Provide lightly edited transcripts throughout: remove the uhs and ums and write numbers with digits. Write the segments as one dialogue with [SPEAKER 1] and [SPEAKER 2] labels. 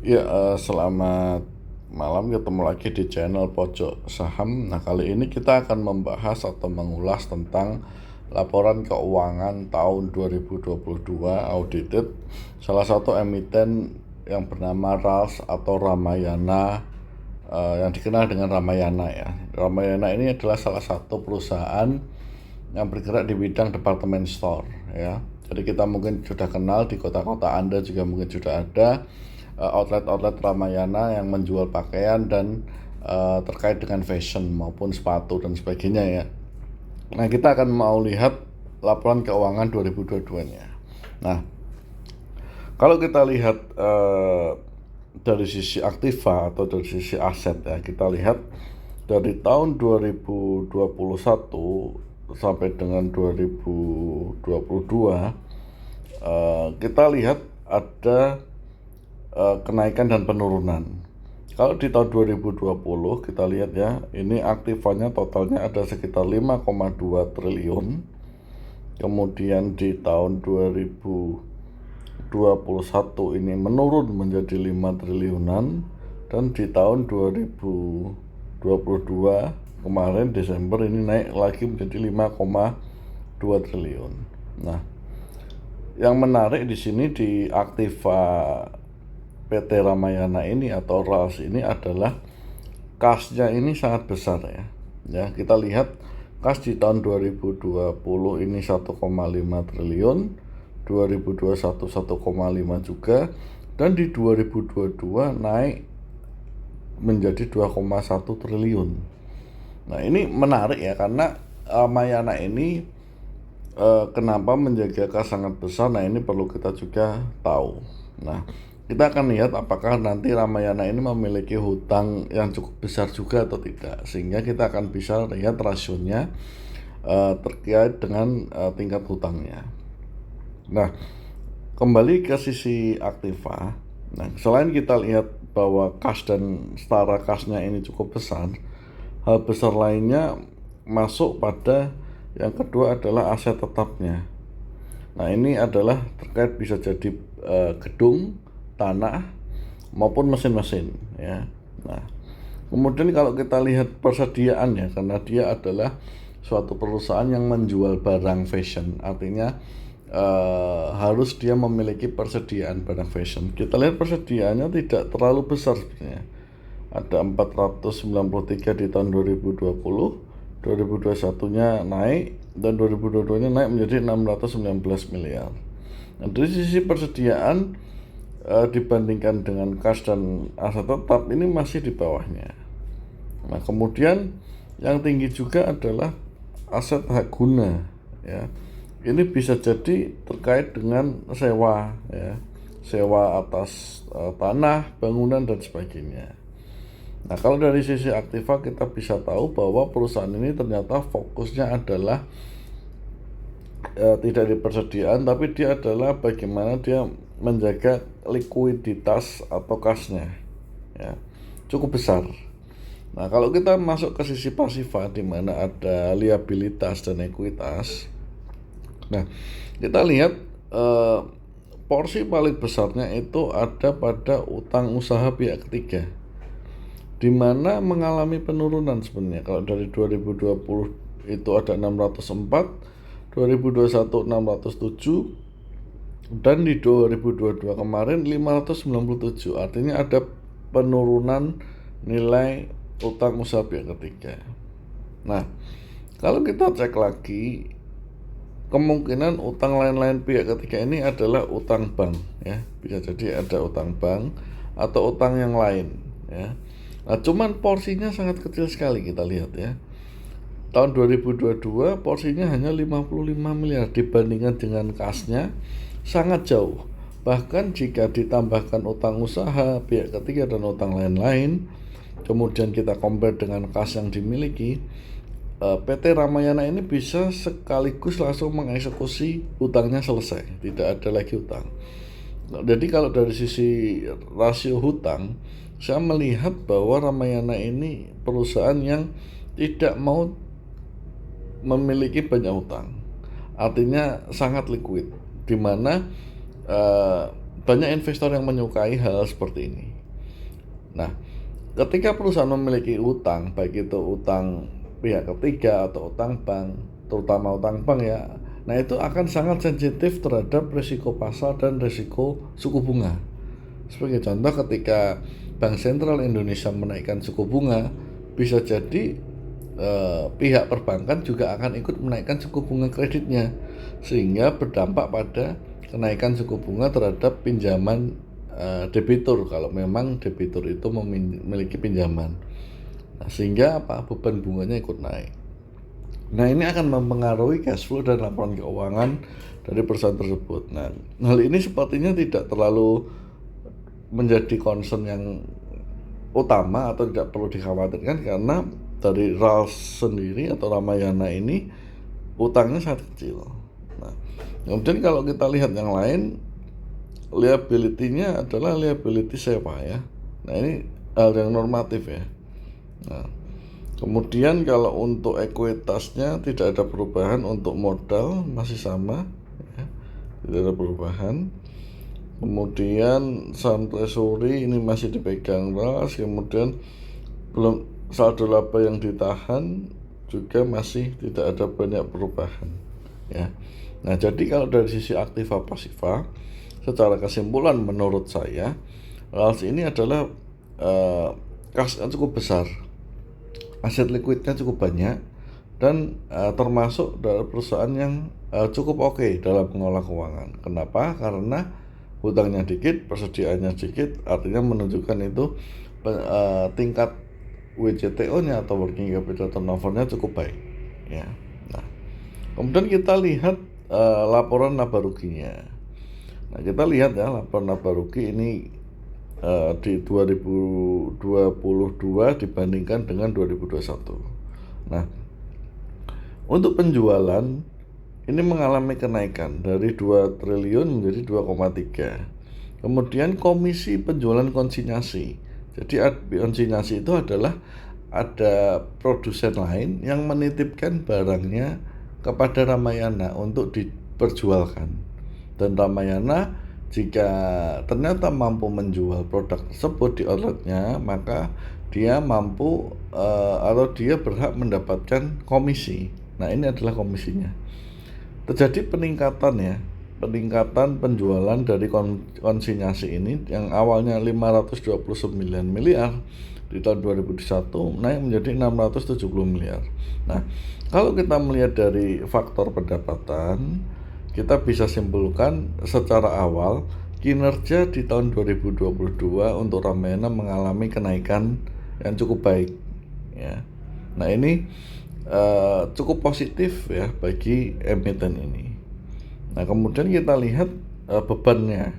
[SPEAKER 1] Ya, selamat malam. Ketemu lagi di channel Pojok Saham. Nah, kali ini kita akan membahas atau mengulas tentang laporan keuangan tahun 2022 audited salah satu emiten yang bernama RALS atau Ramayana, yang dikenal dengan Ramayana ya. Ramayana ini adalah salah satu perusahaan yang bergerak di bidang department store ya. Jadi kita mungkin sudah kenal, di kota-kota Anda juga mungkin sudah ada outlet-outlet Ramayana yang menjual pakaian dan terkait dengan fashion maupun sepatu dan sebagainya ya. Nah, kita akan mau lihat laporan keuangan 2022-nya. Nah, kalau kita lihat dari sisi aktiva atau dari sisi aset ya, kita lihat dari tahun 2021 sampai dengan 2022, kita lihat ada kenaikan dan penurunan. Kalau di tahun 2020 kita lihat ya, ini aktifannya totalnya ada sekitar 5,2 triliun. Kemudian di tahun 2021 ini menurun menjadi 5 triliunan, dan di tahun 2022 kemarin Desember ini naik lagi menjadi 5,2 triliun. Nah, yang menarik di sini di aktiva PT Ramayana ini atau RALS ini adalah kasnya ini sangat besar ya. Ya, kita lihat kas di tahun 2020 ini 1,5 triliun, 2021 1,5 juga, dan di 2022 naik menjadi 2,1 triliun. Nah, ini menarik ya, karena Ramayana ini kenapa menjaga kas sangat besar. Nah, ini perlu kita juga tahu. Nah, kita akan lihat apakah nanti Ramayana ini memiliki hutang yang cukup besar juga atau tidak, sehingga kita akan bisa lihat rasionya terkait dengan tingkat hutangnya. Nah, kembali ke sisi aktiva. Nah, selain kita lihat bahwa kas dan setara kasnya ini cukup besar, hal besar lainnya masuk pada yang kedua adalah aset tetapnya. Nah, ini adalah terkait bisa jadi gedung, tanah, maupun mesin-mesin ya. Nah, kemudian kalau kita lihat persediaannya, karena dia adalah suatu perusahaan yang menjual barang fashion, artinya harus dia memiliki persediaan barang fashion. Kita lihat persediaannya tidak terlalu besar sebenarnya. Ada 493 di tahun 2020, 2021-nya naik, dan 2022-nya naik menjadi 619 miliar. Nah, dari sisi persediaan dibandingkan dengan kas dan aset tetap ini masih di bawahnya. Nah, kemudian yang tinggi juga adalah aset hak guna ya. Ini bisa jadi terkait dengan sewa ya, sewa atas tanah, bangunan dan sebagainya. Nah, kalau dari sisi aktiva kita bisa tahu bahwa perusahaan ini ternyata fokusnya adalah tidak di persediaan, tapi dia adalah bagaimana dia menjaga likuiditas atau kasnya ya, cukup besar. Nah, kalau kita masuk ke sisi pasifa di mana ada liabilitas dan ekuitas, nah kita lihat porsi paling besarnya itu ada pada utang usaha pihak ketiga, di mana mengalami penurunan sebenarnya. Kalau dari 2020 itu ada 604, 2021 607, dan di 2022 kemarin 597. Artinya ada penurunan nilai utang usaha pihak ketiga. Nah, kalau kita cek lagi, kemungkinan utang lain-lain pihak ketiga ini adalah utang bank ya. Bisa jadi ada utang bank atau utang yang lain ya. Nah, cuman porsinya sangat kecil sekali kita lihat ya. Tahun 2022 porsinya hanya 55 miliar dibandingkan dengan kasnya sangat jauh. Bahkan jika ditambahkan utang usaha pihak ketiga dan utang lain-lain, kemudian kita compare dengan kas yang dimiliki, PT Ramayana ini bisa sekaligus langsung mengeksekusi utangnya selesai, tidak ada lagi utang. Jadi kalau dari sisi rasio hutang, saya melihat bahwa Ramayana ini perusahaan yang tidak mau memiliki banyak utang, artinya sangat liquid, di mana banyak investor yang menyukai hal seperti ini Nah, ketika perusahaan memiliki utang, baik itu utang pihak ketiga atau utang bank, terutama utang bank ya, nah itu akan sangat sensitif terhadap risiko pasar dan risiko suku bunga. Sebagai contoh, ketika Bank Sentral Indonesia menaikkan suku bunga, bisa jadi pihak perbankan juga akan ikut menaikkan suku bunga kreditnya, sehingga berdampak pada kenaikan suku bunga terhadap pinjaman debitur kalau memang debitur itu memiliki pinjaman. Nah, sehingga beban bunganya ikut naik. Nah, ini akan mempengaruhi cash flow dan laporan keuangan dari perusahaan tersebut. Nah, hal ini sepertinya tidak terlalu menjadi concern yang utama atau tidak perlu dikhawatirkan, karena dari RALS sendiri atau Ramayana ini utangnya sangat kecil. Nah, kemudian kalau kita lihat yang lain, liability-nya adalah liability sewa ya. Nah, ini hal yang normatif ya. Nah, kemudian kalau untuk ekuitasnya tidak ada perubahan, untuk modal masih sama ya, tidak ada perubahan. Kemudian saham treasury ini masih dipegang RALS, kemudian belum saldo laba yang ditahan juga masih tidak ada banyak perubahan ya. Nah, jadi kalau dari sisi aktiva pasifa, secara kesimpulan menurut saya RALS ini adalah kas cukup besar, aset likuidnya cukup banyak, dan termasuk dari perusahaan yang cukup oke dalam mengelola keuangan. Kenapa? Karena hutangnya dikit, persediaannya sedikit, artinya menunjukkan itu tingkat WCTO-nya atau working capital turnover-nya cukup baik ya. Nah, kemudian kita lihat laporan laba ruginya. Nah, kita lihat ya, laporan laba rugi ini di 2022 dibandingkan dengan 2021. Nah, untuk penjualan ini mengalami kenaikan dari 2 triliun menjadi 2,3. Kemudian komisi penjualan konsinyasi. Jadi konsinyasi itu adalah ada produsen lain yang menitipkan barangnya kepada Ramayana untuk diperjualkan. Dan Ramayana jika ternyata mampu menjual produk tersebut di outletnya, maka dia mampu atau dia berhak mendapatkan komisi. Nah, ini adalah komisinya. Terjadi peningkatan penjualan dari konsinyasi ini yang awalnya 529 miliar di tahun 2021 naik menjadi 670 miliar. Nah, kalau kita melihat dari faktor pendapatan, kita bisa simpulkan secara awal kinerja di tahun 2022 untuk Ramayana mengalami kenaikan yang cukup baik ya. Nah, ini cukup positif ya bagi emiten ini. Nah, kemudian kita lihat bebannya.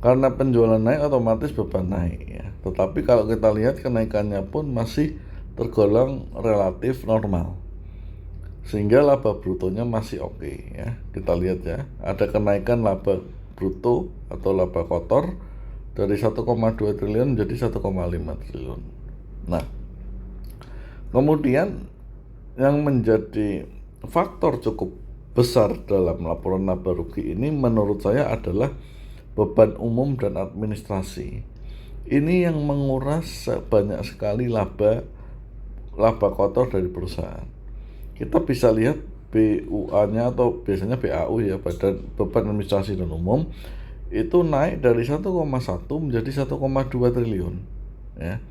[SPEAKER 1] Karena penjualan naik, otomatis beban naik ya. Tetapi kalau kita lihat kenaikannya pun masih tergolong relatif normal, sehingga laba brutonya masih oke ya. Kita lihat ya, ada kenaikan laba bruto atau laba kotor dari 1,2 triliun menjadi 1,5 triliun. Nah, kemudian yang menjadi faktor cukup besar dalam laporan laba rugi ini menurut saya adalah beban umum dan administrasi. Ini yang menguras banyak sekali laba kotor dari perusahaan. Kita bisa lihat BUA-nya atau biasanya BAU ya, Badan Beban Administrasi dan Umum, itu naik dari 1,1 menjadi 1,2 triliun ya.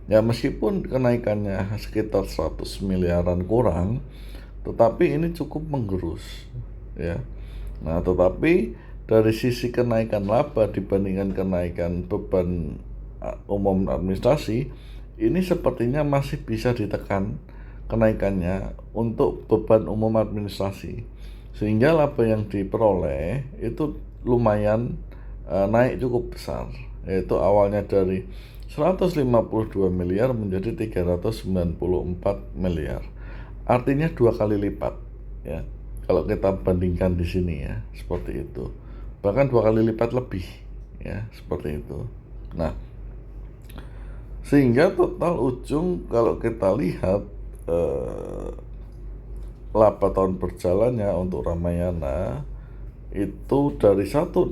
[SPEAKER 1] Ya, meskipun kenaikannya sekitar 100 miliaran kurang, tetapi ini cukup menggerus ya. Nah, tetapi dari sisi kenaikan laba dibandingkan kenaikan beban umum administrasi, ini sepertinya masih bisa ditekan kenaikannya untuk beban umum administrasi, sehingga laba yang diperoleh itu lumayan naik cukup besar, yaitu awalnya dari 152 miliar menjadi 394 miliar. Artinya 2 kali lipat ya. Kalau kita bandingkan di sini ya, seperti itu. Bahkan 2 kali lipat lebih ya, seperti itu. Nah, sehingga total ujung kalau kita lihat laba tahun berjalannya untuk Ramayana itu dari 166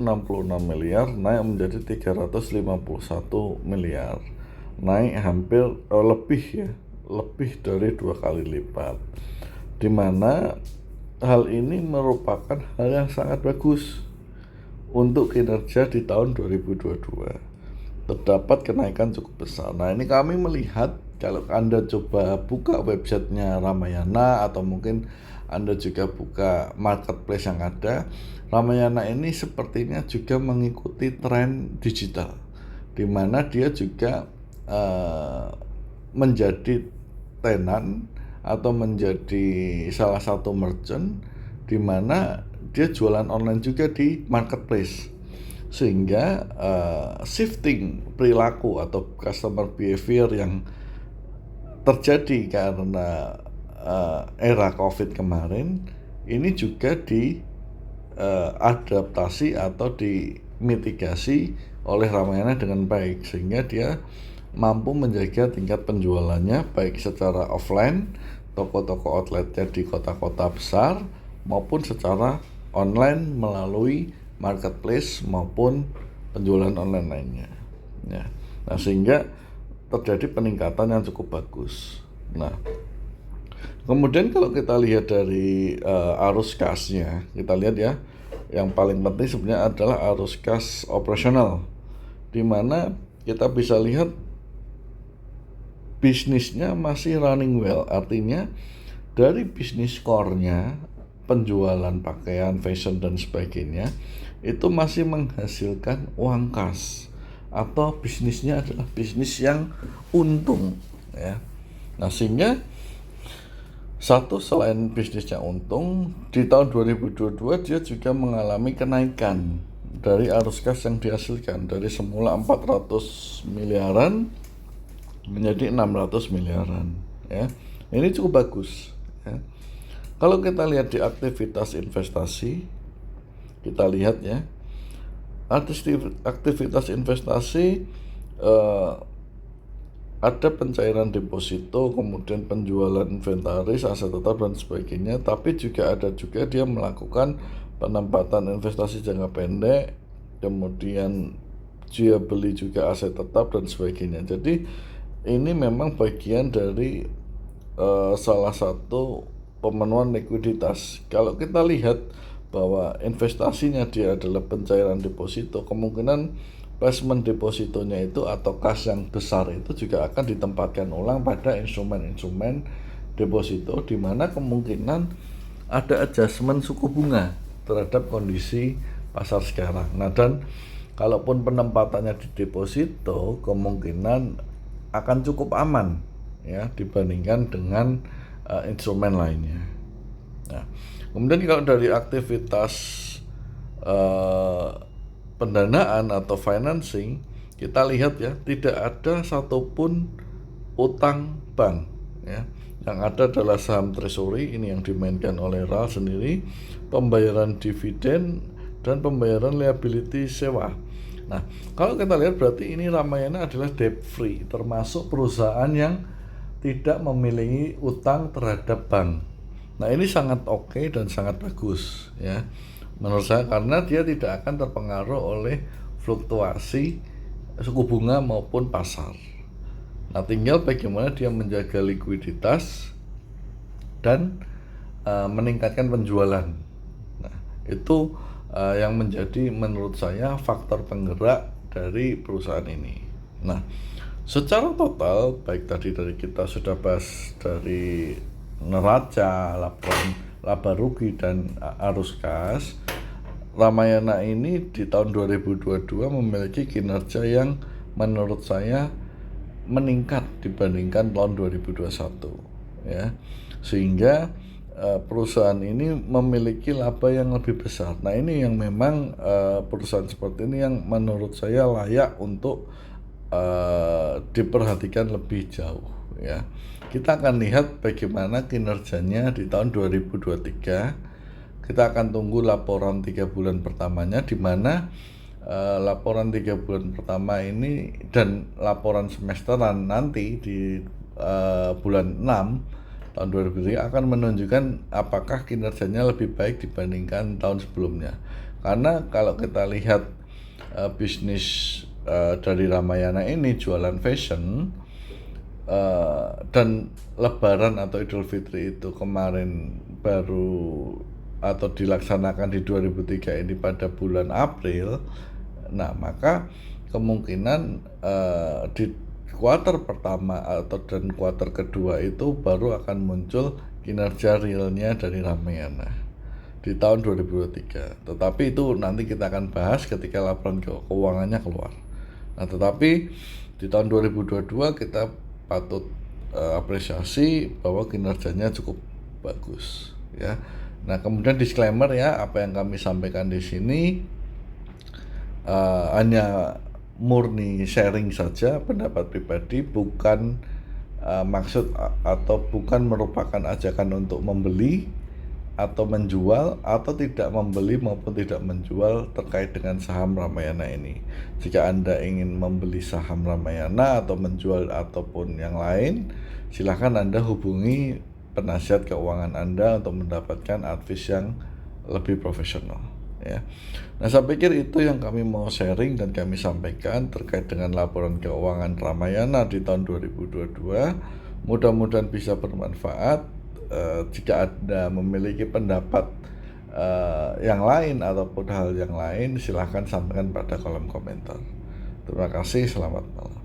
[SPEAKER 1] miliar naik menjadi 351 miliar, naik hampir lebih ya, lebih dari 2 kali lipat, di mana hal ini merupakan hal yang sangat bagus untuk kinerja di tahun 2022. Terdapat kenaikan cukup besar. Nah, ini kami melihat kalau Anda coba buka websitenya Ramayana atau mungkin Anda juga buka marketplace yang ada, Ramayana ini sepertinya juga mengikuti tren digital, di mana dia juga menjadi tenan atau menjadi salah satu merchant di mana dia jualan online juga di marketplace, sehingga shifting perilaku atau customer behavior yang terjadi karena era COVID kemarin ini juga diadaptasi atau dimitigasi oleh Ramayana dengan baik, sehingga dia mampu menjaga tingkat penjualannya baik secara offline, toko-toko outletnya di kota-kota besar, maupun secara online melalui marketplace maupun penjualan online lainnya. Ya. Nah, sehingga terjadi peningkatan yang cukup bagus. Nah, kemudian kalau kita lihat dari arus kasnya, kita lihat ya, yang paling penting sebenarnya adalah arus kas operasional, di mana kita bisa lihat bisnisnya masih running well, artinya dari bisnis core-nya, penjualan pakaian, fashion dan sebagainya, itu masih menghasilkan uang kas, atau bisnisnya adalah bisnis yang untung ya. Nah, sehingga selain bisnisnya untung, di tahun 2022 dia juga mengalami kenaikan dari arus kas yang dihasilkan dari semula 400 miliaran menjadi 600 miliaran ya. Ini cukup bagus ya. Kalau kita lihat di aktivitas investasi, kita lihat ya, aktivitas investasi ada pencairan deposito, kemudian penjualan inventaris, aset tetap dan sebagainya, tapi juga ada dia melakukan penempatan investasi jangka pendek, kemudian jual beli juga aset tetap dan sebagainya. Jadi ini memang bagian dari salah satu pemenuhan likuiditas. Kalau kita lihat bahwa investasinya dia adalah pencairan deposito, kemungkinan placement depositonya itu atau kas yang besar itu juga akan ditempatkan ulang pada instrumen-instrumen deposito, di mana kemungkinan ada adjustment suku bunga terhadap kondisi pasar sekarang. Nah, dan kalaupun penempatannya di deposito, kemungkinan akan cukup aman ya dibandingkan dengan instrumen lainnya. Nah, kemudian kalau dari aktivitas pendanaan atau financing, kita lihat ya, tidak ada satupun utang bank ya. Yang ada adalah saham treasury, ini yang dimainkan oleh RAL sendiri, pembayaran dividen dan pembayaran liability sewa. Nah, kalau kita lihat berarti ini Ramayana adalah debt free, termasuk perusahaan yang tidak memiliki utang terhadap bank. Nah, ini sangat oke dan sangat bagus ya menurut saya, karena dia tidak akan terpengaruh oleh fluktuasi suku bunga maupun pasar. Nah, tinggal bagaimana dia menjaga likuiditas dan meningkatkan penjualan. Nah, itu yang menjadi menurut saya faktor penggerak dari perusahaan ini. Nah, secara total, baik tadi dari kita sudah bahas dari neraca, laporan laba rugi dan arus kas, Ramayana ini di tahun 2022 memiliki kinerja yang menurut saya meningkat dibandingkan tahun 2021 ya, sehingga perusahaan ini memiliki laba yang lebih besar. Nah, ini yang memang perusahaan seperti ini yang menurut saya layak untuk diperhatikan lebih jauh ya. Kita akan lihat bagaimana kinerjanya di tahun 2023. Kita akan tunggu laporan 3 bulan pertamanya, di mana laporan 3 bulan pertama ini dan laporan semesteran nanti di bulan 6 tahun 2003 akan menunjukkan apakah kinerjanya lebih baik dibandingkan tahun sebelumnya. Karena kalau kita lihat bisnis dari Ramayana ini jualan fashion, dan Lebaran atau Idul Fitri itu kemarin baru atau dilaksanakan di 2003 ini pada bulan April. Nah, maka kemungkinan di kuarter pertama dan kuarter kedua itu baru akan muncul kinerja realnya dari Ramayana di tahun 2023. Tetapi itu nanti kita akan bahas ketika laporan keuangannya keluar. Nah, tetapi di tahun 2022 kita patut apresiasi bahwa kinerjanya cukup bagus, ya. Nah, kemudian disclaimer ya, apa yang kami sampaikan di sini hanya murni sharing saja, pendapat pribadi, bukan maksud atau bukan merupakan ajakan untuk membeli atau menjual atau tidak membeli maupun tidak menjual terkait dengan saham Ramayana ini. Jika Anda ingin membeli saham Ramayana atau menjual ataupun yang lain, silakan Anda hubungi penasihat keuangan Anda untuk mendapatkan advice yang lebih profesional, ya. Nah, saya pikir itu yang kami mau sharing dan kami sampaikan terkait dengan laporan keuangan Ramayana di tahun 2022. Mudah-mudahan bisa bermanfaat. Jika Anda memiliki pendapat yang lain ataupun hal yang lain, silahkan sampaikan pada kolom komentar. Terima kasih, selamat malam.